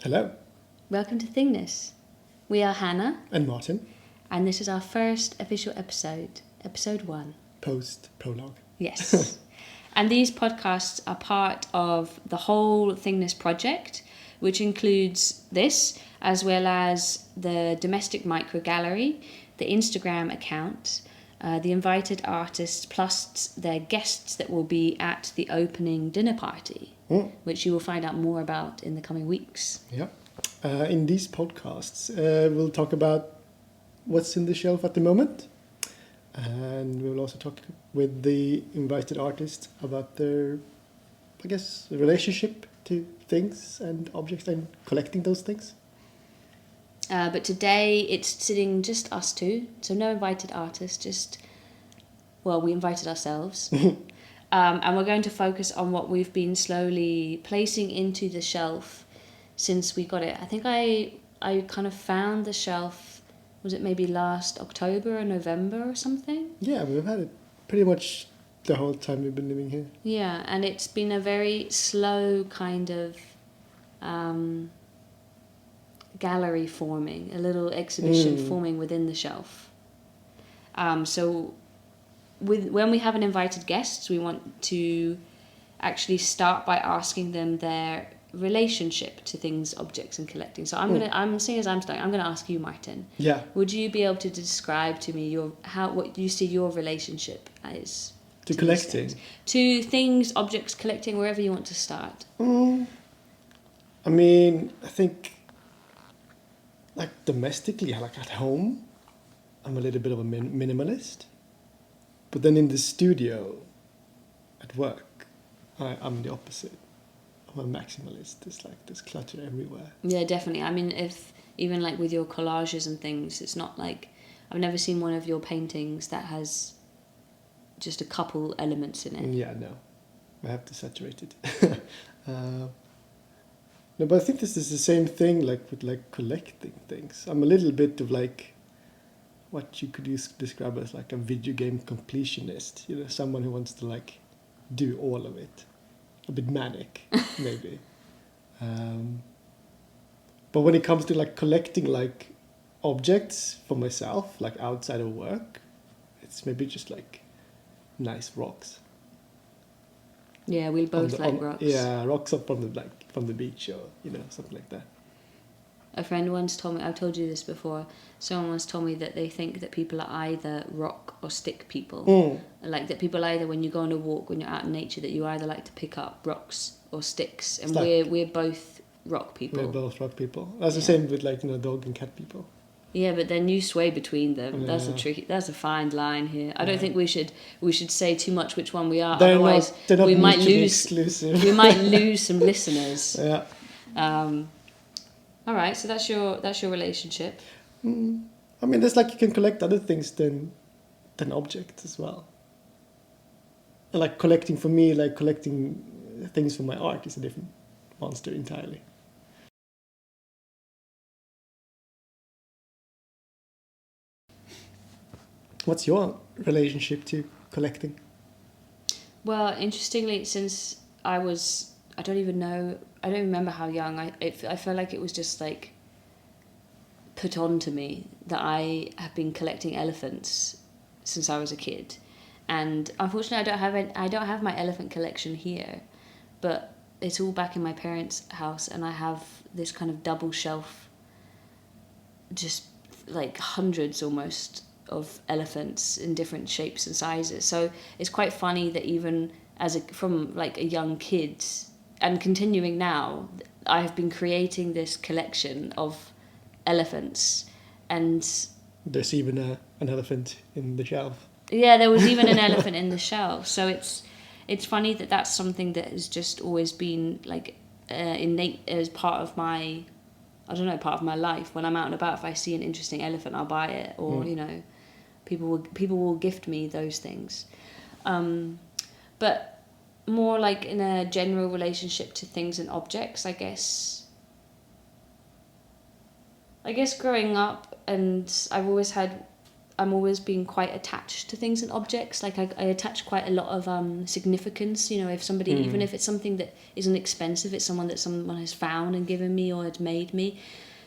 Hello. Welcome to Thingness. We are Hannah, And Martin. and this is our first official episode, episode 1. Post-prologue. Yes. And these podcasts are part of the whole Thingness project, which includes this, as well as the domestic micro gallery, the Instagram account, the invited artists, plus their guests that will be at the opening dinner party, which you will find out more about in the coming weeks. Yeah. In these podcasts, we'll talk about what's in the shelf at the moment. And we'll also talk with the invited artists about their, relationship to things and objects and collecting those things. But today it's sitting just us two, so no invited artists, we invited ourselves. And we're going to focus on what we've been slowly placing into the shelf since we got it. I think I kind of found the shelf, was it maybe last October or November or something? Yeah, we've had it pretty much the whole time we've been living here. Yeah, and it's been a very slow kind of gallery forming, a little exhibition forming within the shelf. So when we have an invited guests, we want to actually start by asking them their relationship to things, objects, and collecting. So I'm gonna ask you, Martin. Yeah. Would you be able to describe to me what you see your relationship as To collecting? To things, objects, collecting, wherever you want to start. I mean, I think, like domestically, like at home, I'm a little bit of a minimalist. But then in the studio, at work, I'm the opposite. I'm a maximalist. It's like there's clutter everywhere. Yeah, definitely. I mean, if even like with your collages and things, it's not like I've never seen one of your paintings that has just a couple elements in it. Yeah, no, I have to saturate it. No, but I think this is the same thing like with like collecting things. I'm a little bit of like what you could describe as like a video game completionist. You know, someone who wants to like do all of it. A bit manic, maybe. But when it comes to like collecting like objects for myself, like outside of work, it's maybe just like nice rocks. Yeah, we both like rocks. Yeah, rocks up from the beach or something like that. A friend once told me, I've told you this before, someone once told me that they think that people are either rock or stick people. Like that people either, when you go on a walk, when you're out in nature, that you either like to pick up rocks or sticks. And we're both rock people. We're both rock people. That's the same with dog and cat people. Yeah, but then you sway between them. Yeah. That's a fine line here. I don't think we should say too much which one we are. They're Otherwise, not we might lose. Exclusive. We might lose some listeners. Yeah. All right, so that's your relationship. I mean, there's like you can collect other things than objects as well. And like collecting for me, like collecting things for my art is a different monster entirely. What's your relationship to collecting? Well, interestingly, since I don't remember how young. I feel like it was just like put on to me that I have been collecting elephants since I was a kid, and unfortunately, I don't have my elephant collection here, but it's all back in my parents' house, and I have this kind of double shelf, just like hundreds almost of elephants in different shapes and sizes. So it's quite funny that even from like a young kid and continuing now, I've been creating this collection of elephants, and there's even an elephant in the shelf. Yeah, there was even an elephant in the shelf. So it's funny that that's something that has just always been like innate as part of my life. When I'm out and about, if I see an interesting elephant, I'll buy it, or people will gift me those things. But more like in a general relationship to things and objects, I guess growing up, and I've always had I'm always being quite attached to things and objects. Like I attach quite a lot of significance. You know, if somebody, even if it's something that isn't expensive, it's someone that someone has found and given me or had made me.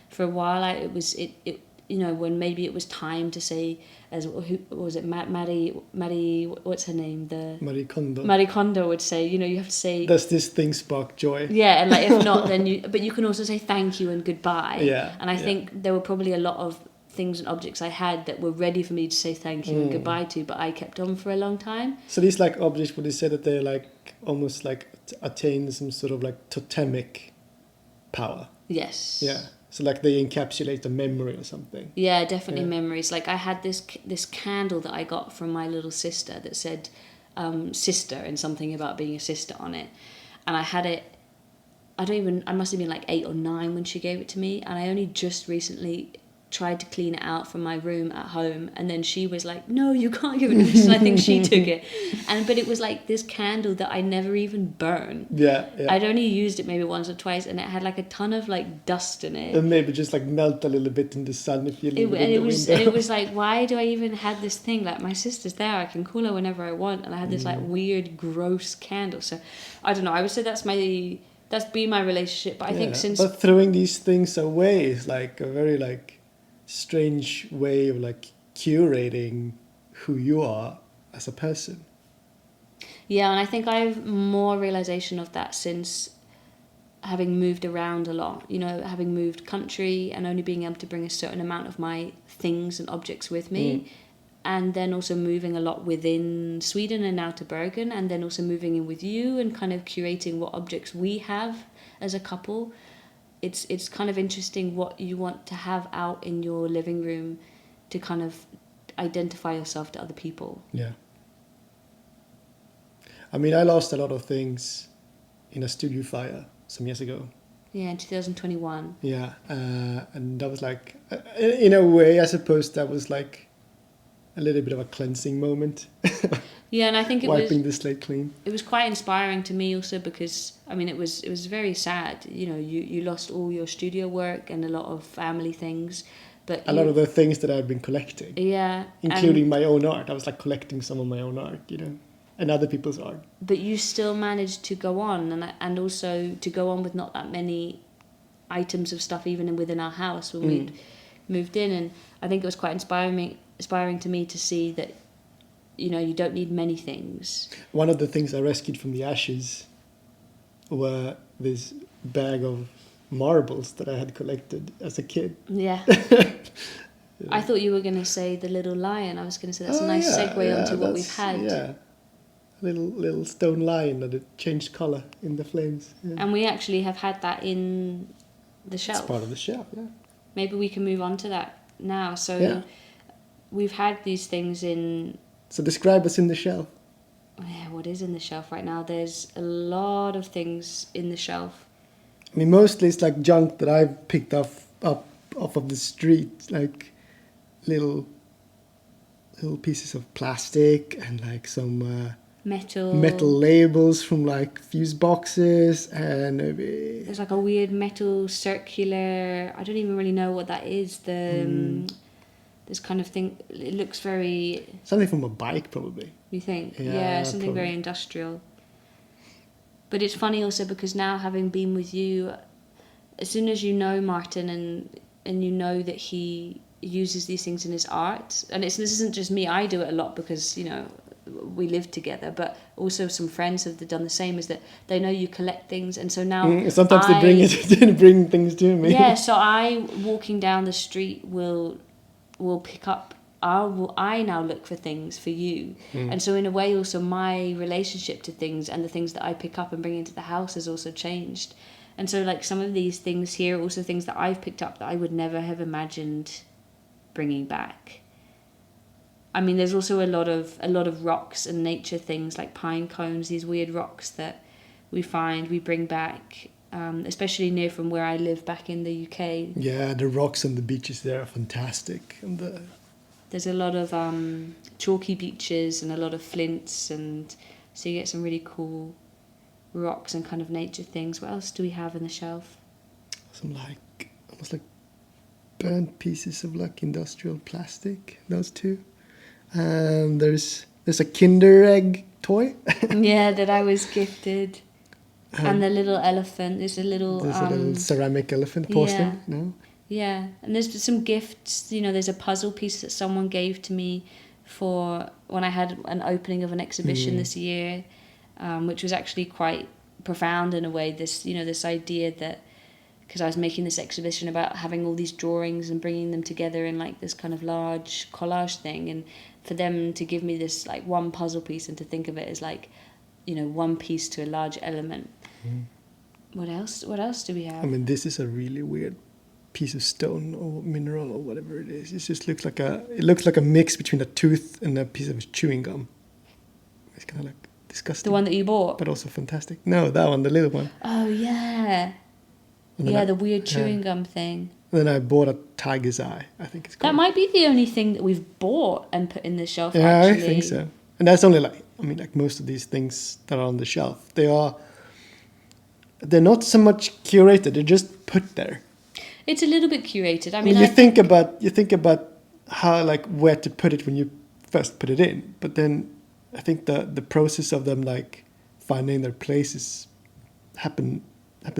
For a while, it you know, when maybe it was time to say, as who was it, Marie, what's her name, the Marie Kondo. Marie Kondo would say, you know, you have to say, does this thing spark joy? yeah, and like if not, then but you can also say thank you and goodbye. Yeah, and I think there were probably a lot of things and objects I had that were ready for me to say thank you and goodbye to, but I kept on for a long time. So these like objects, would you say that they're like almost like attain some sort of like totemic power? Yes. Yeah. So like they encapsulate a memory or something. Yeah, definitely memories. Like I had this candle that I got from my little sister that said sister and something about being a sister on it. And I had it, I must have been like 8 or 9 when she gave it to me. And I only just recently tried to clean it out from my room at home, and then she was like, no, you can't give it to me. So I think she took it, but it was like this candle that I never even burned. Yeah. I'd only used it maybe once or twice, and it had like a ton of like dust in it, and maybe just like melt a little bit in the sun if you leave and it it was like, why do I even have this thing? Like my sister's there, I can call her whenever I want, and I had this like weird gross candle. So I don't know, I would say that's been my relationship, but I think since, but throwing these things away is like a very like strange way of like curating who you are as a person. Yeah, and I think I have more realization of that since having moved around a lot, you know, having moved country and only being able to bring a certain amount of my things and objects with me, and then also moving a lot within Sweden and now to Bergen, and then also moving in with you and kind of curating what objects we have as a couple. It's kind of interesting what you want to have out in your living room to kind of identify yourself to other people. Yeah. I mean, I lost a lot of things in a studio fire some years ago. Yeah, in 2021. Yeah, and that was like, in a way, I suppose that was like a little bit of a cleansing moment. Yeah, and I think wiping the slate clean. It was quite inspiring to me also because, I mean, it was very sad. You know, you lost all your studio work and a lot of family things. But a lot of the things that I've been collecting. Yeah. Including my own art. I was like collecting some of my own art, you know, and other people's art. But you still managed to go on, and also to go on with not that many items of stuff even within our house when we'd moved in. And I think it was quite inspiring to me to see that, you know, you don't need many things. One of the things I rescued from the ashes were this bag of marbles that I had collected as a kid. Yeah. I thought you were going to say the little lion. I was going to say that's a nice segue onto what we've had. Yeah, little stone lion that it changed colour in the flames. Yeah. And we actually have had that in the shelf. It's part of the shelf, yeah. Maybe we can move on to that now. So we've had these things in... So describe what's in the shelf. Yeah, what is in the shelf right now? There's a lot of things in the shelf. I mean, mostly it's like junk that I've picked up off of the street, like little pieces of plastic and like some metal labels from like fuse boxes, and maybe there's like a weird metal circular. I don't even really know what that is. This kind of thing. It looks very something from a bike, probably. You think? Yeah, something probably. Very industrial. But it's funny also because now, having been with you, as soon as you know Martin and you know that he uses these things in his art, and this isn't just me, I do it a lot because, you know, we live together, but also some friends have done the same, is that they know you collect things, and so now sometimes they bring things to me. Yeah, so I, walking down the street, will pick up, I now look for things for you. And so in a way also my relationship to things and the things that I pick up and bring into the house has also changed. And so like some of these things here are also things that I've picked up that I would never have imagined bringing back. I mean, there's also a lot of rocks and nature things like pine cones, these weird rocks that we bring back, especially near from where I live back in the UK. Yeah, the rocks and the beaches there are fantastic. And there's a lot of chalky beaches and a lot of flints, and so you get some really cool rocks and kind of nature things. What else do we have in the shelf? Some like almost like burnt pieces of like industrial plastic. Those two. And there's a Kinder Egg toy. Yeah, that I was gifted. And the little elephant. There's a little ceramic elephant porcelain. Yeah. No. Yeah, and there's some gifts. You know, there's a puzzle piece that someone gave to me for when I had an opening of an exhibition this year, which was actually quite profound in a way. This idea that, because I was making this exhibition about having all these drawings and bringing them together in like this kind of large collage thing, and for them to give me this like one puzzle piece and to think of it as like, one piece to a large element. What else do we have? I mean, this is a really weird piece of stone or mineral or whatever it is. It just looks like a mix between a tooth and a piece of chewing gum. It's kind of like disgusting. The one that you bought? But also fantastic. No, that one, the little one. Oh, yeah. Yeah, the weird chewing gum thing. And then I bought a tiger's eye, I think it's called. That might be the only thing that we've bought and put in the shelf, yeah, actually. I think so. And that's only like most of these things that are on the shelf, they're not so much curated, they're just put there. It's a little bit curated. I mean, mean, you think about how, like, where to put it when you first put it in, but then I think the process of them like finding their places happens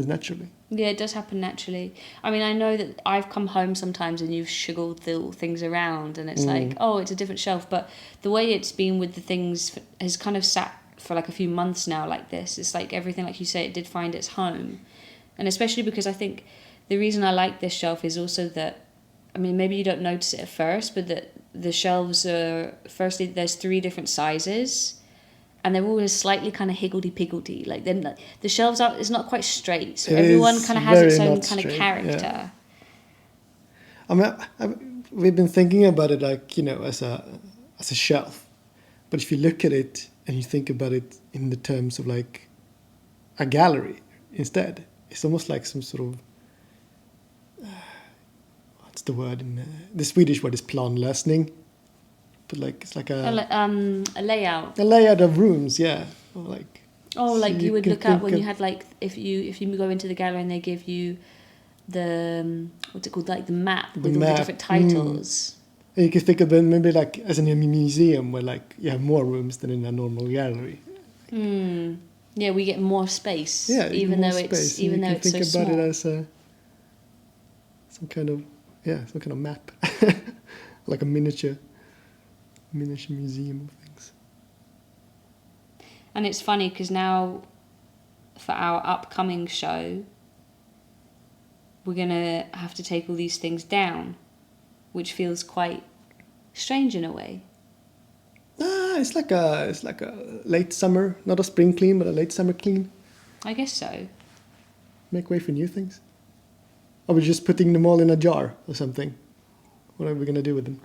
naturally. Yeah, it does happen naturally. I mean, I know that I've come home sometimes and you've shiggled the things around and it's like, oh, it's a different shelf. But the way it's been with the things has kind of sat for like a few months now like this. It's like everything, like you say, it did find its home. And especially because I think the reason I like this shelf is also that, I mean, maybe you don't notice it at first, but that the shelves are, firstly, there's 3 different sizes. And they're always slightly kind of higgledy-piggledy. Like then the shelves are, it's not quite straight. So everyone kind of has its own kind of character. Yeah. I mean, we've been thinking about it like, as a shelf. But if you look at it and you think about it in the terms of like a gallery instead, it's almost like some sort of, what's the word? The Swedish word is planlösning. But like it's like a layout. A layout of rooms, yeah. Or like like you would look at when you had like if you go into the gallery and they give you the what's it called, like the map with all the different titles. And you can think of it maybe like as in a museum where like you have more rooms than in a normal gallery. Yeah, we get more space. Yeah, even though space. it's so think small. about it as some kind of map, like a miniature museum of things. And it's funny because now for our upcoming show we're gonna have to take all these things down, which feels quite strange in a way. It's like a late summer, not a spring clean, but a late summer clean. I guess so. Make way for new things. Or we're just putting them all in a jar or something. What are we gonna do with them?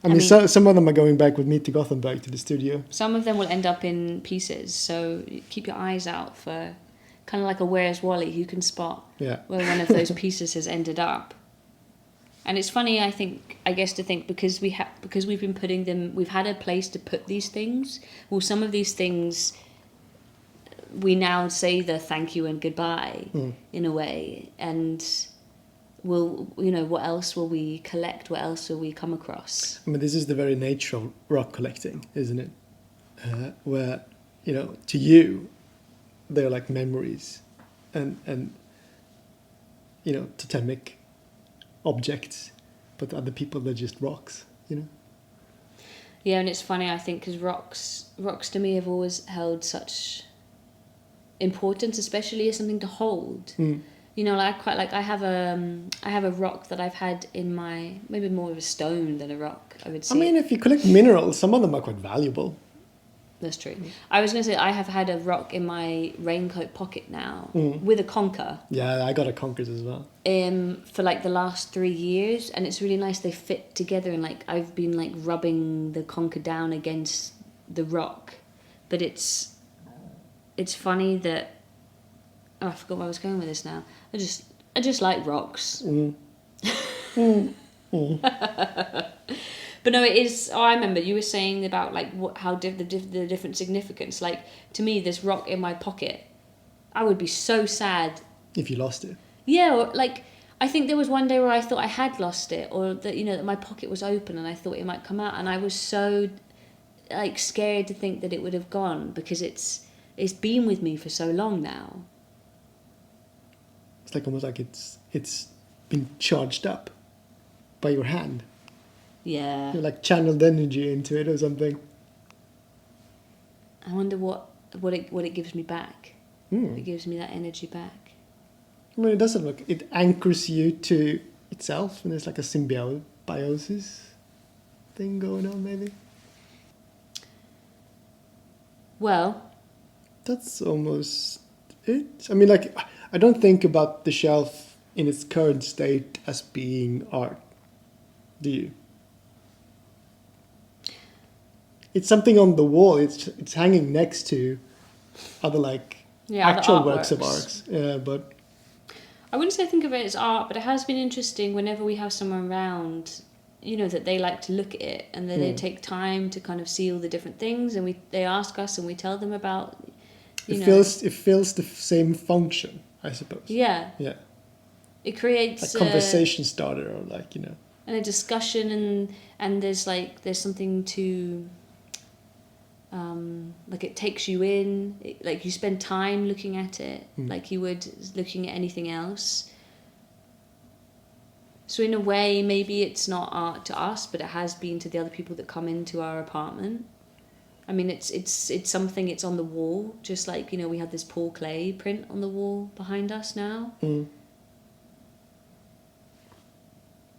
I mean, some of them are going back with me to Gothenburg to the studio. Some of them will end up in pieces, so keep your eyes out for kind of like a Where's Wally, who can spot where one of those pieces has ended up. And it's funny, I guess to think because we've been putting them, we've had a place to put these things. Well, some of these things we now say the thank you and goodbye in a way, and what else will we collect? What else will we come across? I mean, this is the very nature of rock collecting, isn't it? Where, to you, they're like memories and totemic objects, but to other people, they're just rocks, Yeah, and it's funny, I think, because rocks to me have always held such importance, especially as something to hold. I have a rock that I've had in my, maybe more of a stone than a rock, I would say. I mean, if you collect minerals, some of them are quite valuable. That's true. I was going to say I have had a rock in my raincoat pocket now with a conker. Yeah, I got a conkers as well. For like the last 3 years, and it's really nice. They fit together, and like I've been like rubbing the conker down against the rock, but it's funny that I forgot where I was going with this now. I just like rocks. But no, it is. Oh, I remember you were saying about like the different significance. Like to me, this rock in my pocket, I would be so sad if you lost it. Yeah, or like I think there was one day where I thought I had lost it, or that that my pocket was open and I thought it might come out, and I was so like scared to think that it would have gone, because it's been with me for so long now. It's like almost like it's been charged up by your hand. Yeah. You like channeled energy into it or something. I wonder what it gives me back. It gives me that energy back. I mean, it doesn't look. It anchors you to itself, and there's like a symbiosis thing going on, maybe. Well, That's almost it. I mean, like, I don't think about the shelf in its current state as being art. Do you? It's something on the wall. It's hanging next to other like actual other works of artworks. art. But I wouldn't say I think of it as art, but it has been interesting whenever we have someone around, that they like to look at it, and that they take time to kind of see all the different things, and they ask us and we tell them about, it fills the same function, I suppose. Yeah. Yeah. It creates a conversation starter, or like and a discussion, and there's something to. Like it takes you in, like you spend time looking at it, like you would looking at anything else. So in a way, maybe it's not art to us, but it has been to the other people that come into our apartment. I mean, it's something. It's on the wall, just like we have this Paul Klee print on the wall behind us now.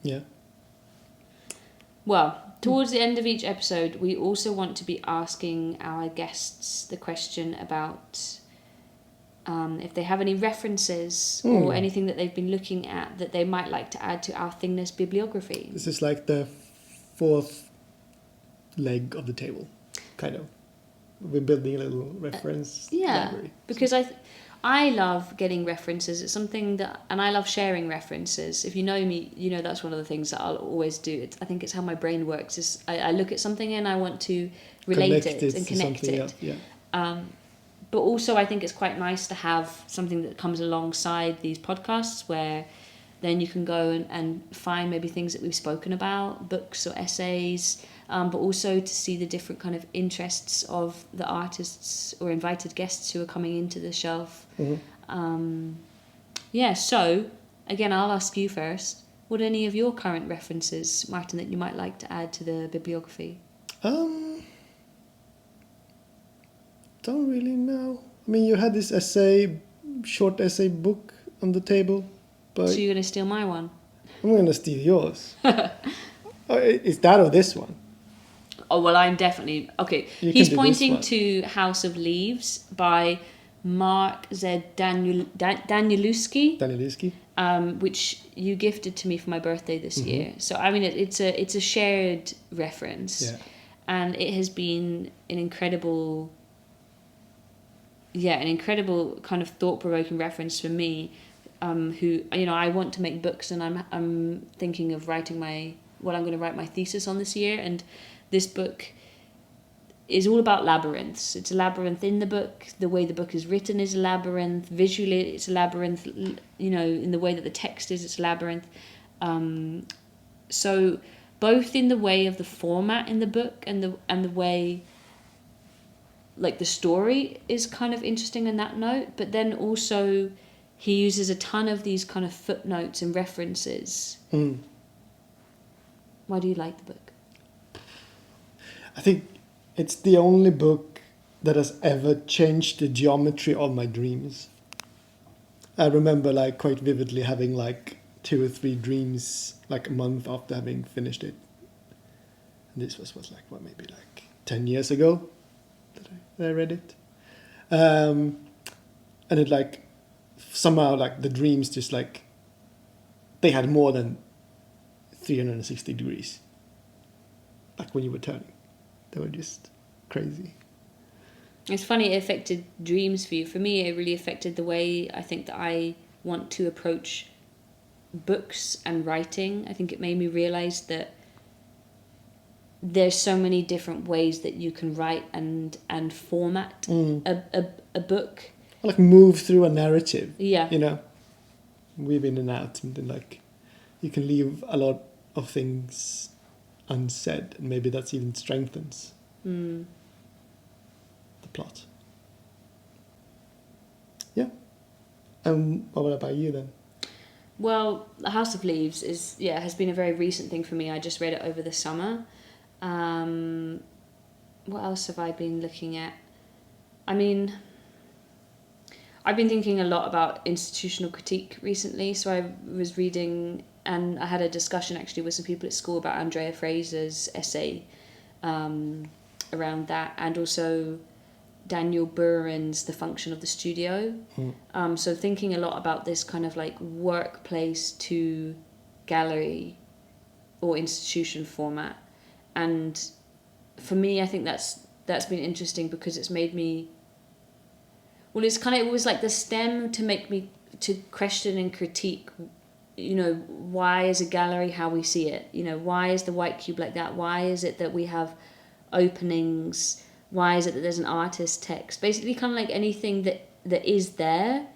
Yeah. Well, towards the end of each episode, we also want to be asking our guests the question about if they have any references or anything that they've been looking at that they might like to add to our Thingness bibliography. This is like the fourth leg of the table, kind of. We're building a little reference library. Because I love getting references. It's something that, and I love sharing references. If you know me, that's one of the things that I'll always do. I think it's how my brain works. Is I look at something and I want to relate it and connect it. Yeah. But also I think it's quite nice to have something that comes alongside these podcasts, where then you can go and find maybe things that we've spoken about, books or essays, but also to see the different kind of interests of the artists or invited guests who are coming into the shelf. So again, I'll ask you first. What are any of your current references, Martin, that you might like to add to the bibliography? Don't really know. I mean, you had this short essay book on the table. But so you're going to steal my one? I'm going to steal yours. Is that or this one? Oh, well, I'm definitely... Okay, he's pointing to House of Leaves by Mark Z. Danielewski. Which you gifted to me for my birthday this year. So, I mean, it's a shared reference. Yeah. And it has been an incredible kind of thought-provoking reference for me, who, I want to make books, and I'm thinking of writing what I'm going to write my thesis on this year, and this book is all about labyrinths. It's a labyrinth in the book. The way the book is written is a labyrinth. Visually, it's a labyrinth. In the way that the text is, it's a labyrinth. So both in the way of the format in the book and the way, like, the story is kind of interesting in that note, but then also he uses a ton of these kind of footnotes and references. Why do you like the book? I think it's the only book that has ever changed the geometry of my dreams. I remember, like, quite vividly having like 2 or 3 dreams like a month after having finished it. And this was like maybe like 10 years ago that I read it. And it, like, somehow, like, the dreams just, like, they had more than 360 degrees. Like, when you were turning. They were just crazy. It's funny, it affected dreams for you. For me, it really affected the way I think that I want to approach books and writing. I think it made me realise that there's so many different ways that you can write and format a book. Like, move through a narrative. Yeah. weave in and out, and then like you can leave a lot of things unsaid, and maybe that's even strengthens the plot. Yeah. What about you then? Well, The House of Leaves has been a very recent thing for me. I just read it over the summer. What else have I been looking at? I mean, I've been thinking a lot about institutional critique recently. So I was reading, and I had a discussion actually with some people at school about Andrea Fraser's essay around that, and also Daniel Buren's The Function of the Studio. So thinking a lot about this kind of like workplace to gallery or institution format. And for me, I think that's been interesting because it's made me, well, it was like the stem to make me to question and critique, why is a gallery how we see it? Why is the white cube like that? Why is it that we have openings? Why is it that there's an artist text? Basically kind of like anything that is there,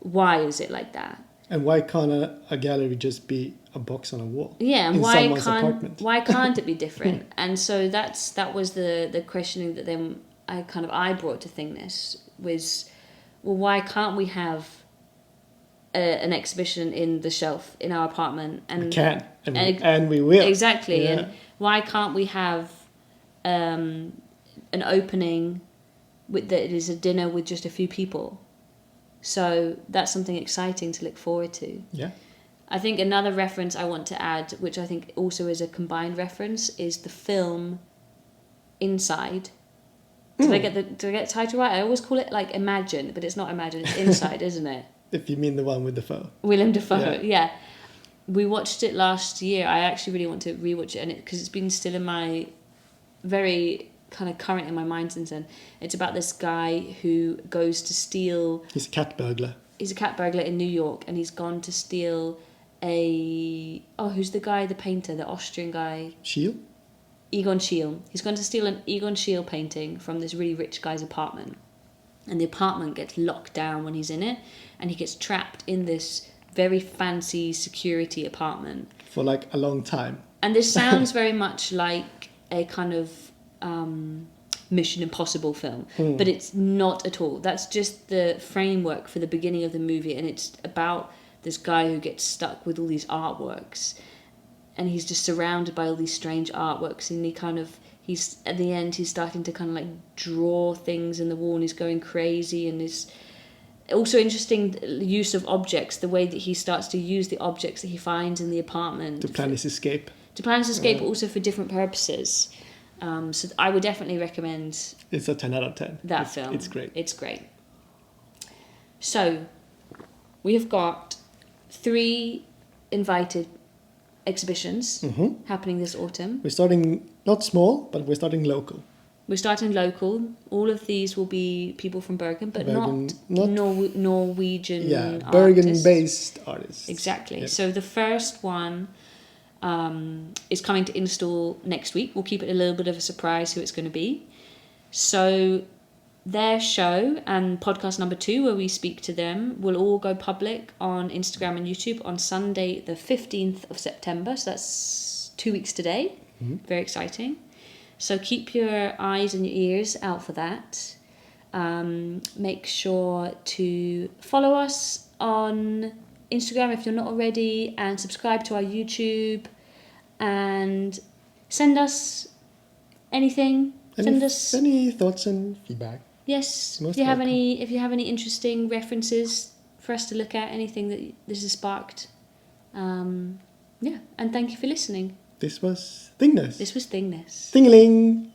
why is it like that? And why can't a gallery just be a box on a wall? Yeah, and in someone's apartment? Why can't it be different? And so that was the questioning that then I brought to Thingness was, well, why can't we have an exhibition in the shelf in our apartment? And we can, and we will. Exactly, yeah. And why can't we have an opening that is a dinner with just a few people? So that's something exciting to look forward to. Yeah. I think another reference I want to add, which I think also is a combined reference, is the film Inside. Did I get the title right? I always call it like Imagine, but it's not Imagine, it's Inside, isn't it? If you mean the one with Dafoe. Willem Dafoe, yeah. We watched it last year. I actually really want to rewatch it, and because it's been still in my very kind of current in my mind since then. It's about this guy who goes to steal. He's a cat burglar. He's a cat burglar in New York, and he's gone to steal who's the guy, the painter, the Austrian guy? Schiele? Egon Schiele. He's gone to steal an Egon Schiele painting from this really rich guy's apartment. And the apartment gets locked down when he's in it, and he gets trapped in this very fancy security apartment. For like a long time. And this sounds very much like a kind of Mission Impossible film, but it's not at all. That's just the framework for the beginning of the movie, and it's about this guy who gets stuck with all these artworks, and he's just surrounded by all these strange artworks, and he's at the end he's starting to kind of like draw things in the wall, and he's going crazy, and is also interesting use of objects, the way that he starts to use the objects that he finds in the apartment to plan his escape, but also for different purposes. So I would definitely recommend. It's a 10 out of 10. That film. It's great. It's great. So we have got 3 invited exhibitions happening this autumn. We're starting not small, but we're starting local. We're starting local. All of these will be people from Bergen, but not Norwegian artists. Bergen-based artists. Exactly. Yeah. So the first one is coming to install next week. We'll keep it a little bit of a surprise who it's going to be. So their show and podcast number 2, where we speak to them, will all go public on Instagram and YouTube on Sunday the 15th of September. So that's 2 weeks today. Very exciting. So keep your eyes and your ears out for that. Make sure to follow us on Instagram if you're not already, and subscribe to our YouTube, and send us anything. Any thoughts and feedback. Yes. Most if you have welcome. any interesting references for us to look at, anything that this has sparked. And thank you for listening. This was Thingness. This was Thingness. Thingling.